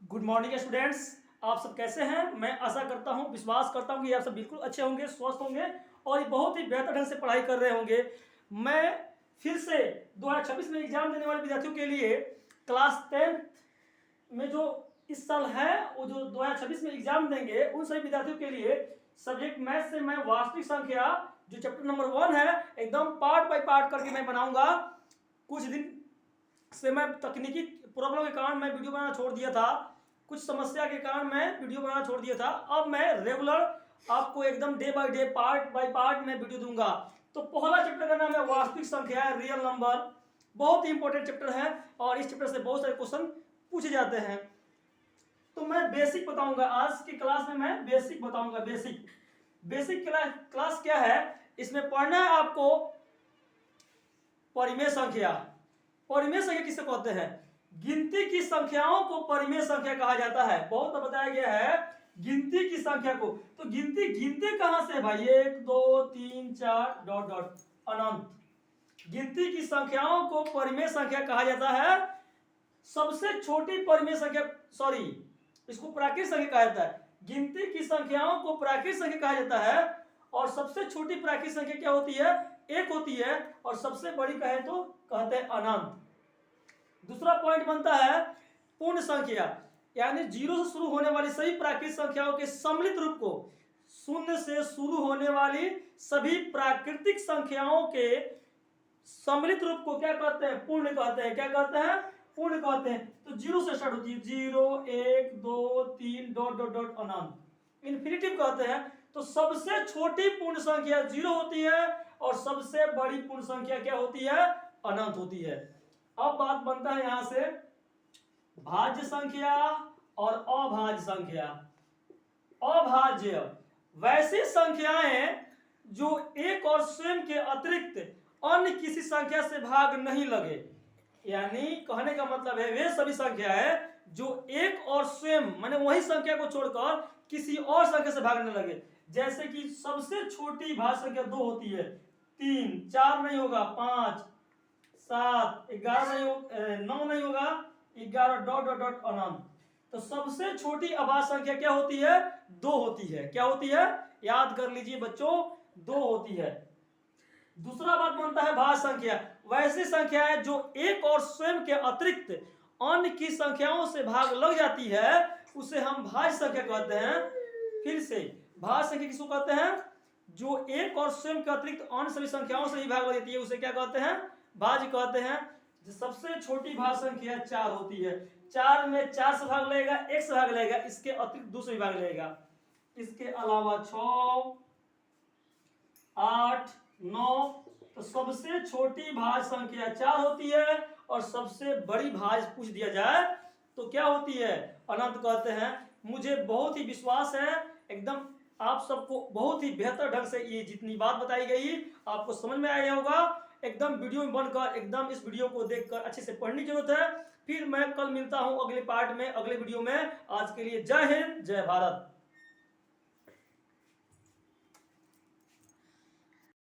Good morning students. आप सब कैसे हैं? मैं आशा करता हूं, विश्वास करता हूं कि आप सब बिल्कुल अच्छे होंगे, स्वस्थ होंगे और बहुत ही बेहतर ढंग से पढ़ाई कर रहे होंगे। मैं फिर से 2026 में एग्जाम देने वाले विद्यार्थियों के लिए क्लास 10 में जो इस साल है वो जो 2026 में एग्जाम देंगे उन सभी विद्यार्थियों के लिए सब्जेक्ट मैथ से मैं वास्तविक संख्या जो चैप्टर नंबर 1 है एकदम पार्ट बाय पार्ट करके मैं बनाऊंगा। कुछ दिन से मैं तकनीकी प्रॉब्लम के कारण मैं वीडियो बनाना छोड़ दिया था, कुछ समस्या के कारण मैं वीडियो बनाना छोड़ दिया था। अब मैं रेगुलर आपको एकदम day by day part by part में वीडियो दूंगा। तो पहला चैप्टर का नाम है वास्तविक संख्या, रियल नंबर। बहुत ही इंपॉर्टेंट चैप्टर है और इस चैप्टर से बहुत सारे क्वेश्चन पूछे जाते हैं। तो मैं बेसिक बताऊंगा, आज की क्लास में मैं बेसिक बताऊंगा। बेसिक क्लास क्या है? इसमें पढ़ना है आपको परिमेय संख्या। परिमेय संख्या किसे कहते हैं? गिनती की संख्याओं को परिमेय संख्या कहा जाता है। बहुत बताया गया है गिनती की संख्या को। तो गिनती गिनते कहां से भाई? 1 2 3 4 डॉट डॉट अनंत। गिनती की संख्याओं को परिमेय संख्या कहा जाता है। सबसे छोटी परिमेय संख्या, सॉरी, इसको प्राकृत संख्या कहा जाता है। गिनती की संख्याओं को प्राकृत संख्या कहा जाता है और सबसे छोटी प्राकृत संख्या क्या होती है? 1 होती है और सबसे बड़ी कहे तो कहते हैं अनंत। दूसरा पॉइंट बनता है पूर्ण संख्या, यानी 0 से शुरू होने वाली सभी प्राकृतिक संख्याओं के सम्मिलित रूप को, शून्य से शुरू होने वाली सभी प्राकृतिक संख्याओं के सम्मिलित रूप को क्या कहते हैं? पूर्ण कहते हैं। क्या कहते हैं? पूर्ण कहते हैं। तो 0 से स्टार्ट होती है, 0 1 2 3 डॉट डॉट डॉट अनंत, इन्फिनिटिव कहते हैं। तो सबसे छोटी पूर्ण संख्या 0 होती है और सबसे बड़ी पूर्ण संख्या क्या होती है? अनंत होती है। अब बात बनता है यहां से भाज्य संख्या और अभाज्य संख्या। अभाज्य वैसी संख्याएं जो एक और स्वयं के अतिरिक्त अन्य किसी संख्या से भाग नहीं लगे। यानी कहने का मतलब है वे सभी संख्याएं जो एक और स्वयं माने वही संख्या को छोड़कर किसी और संख्या से भाग न लगे। जैसे कि सबसे छोटी भाज्य संख्या 2 होती है, 3 4 नहीं होगा, 5 7 11 नहीं होगा, 9 नहीं होगा, 11 डॉट डॉट डॉट अनंत। तो सबसे छोटी अभाज्य संख्या क्या होती है? 2 होती है। क्या होती है? याद कर लीजिए बच्चों, 2 होती है। दूसरा बात बनता है भाज्य संख्या। वैसी संख्या है जो एक और स्वयं के अतिरिक्त अन्य की संख्याओं से भाग लग जाती है, उसे हम भाज्य संख्या कहते हैं। फिर से भाज्य संख्या किसको कहते हैं? जो एक और स्वयं के अतिरिक्त अन्य सभी संख्याओं से ही भाग लग जाती है, उसे क्या कहते हैं? भाज्य कहते हैं। सबसे छोटी भाज्य संख्या 4 होती है। 4 में 4 से भाग लगेगा, 1 से भाग लगेगा, इसके अतिरिक्त 2 से भाग लगेगा। इसके अलावा 6 8 9। तो सबसे छोटी भाज्य संख्या 4 होती है और सबसे बड़ी भाज्य पूछ दिया जाए तो क्या होती है? अनंत कहते हैं। मुझे बहुत ही विश्वास है एकदम आप सबको बहुत ही बेहतर ढंग से ये जितनी बात बताई गई आपको समझ में आया होगा। एकदम वीडियो में बनकर एकदम इस वीडियो को देखकर अच्छे से पढ़ने की जरूरत है। फिर मैं कल मिलता हूं अगले पार्ट में, अगले वीडियो में। आज के लिए जय हिंद, जय भारत।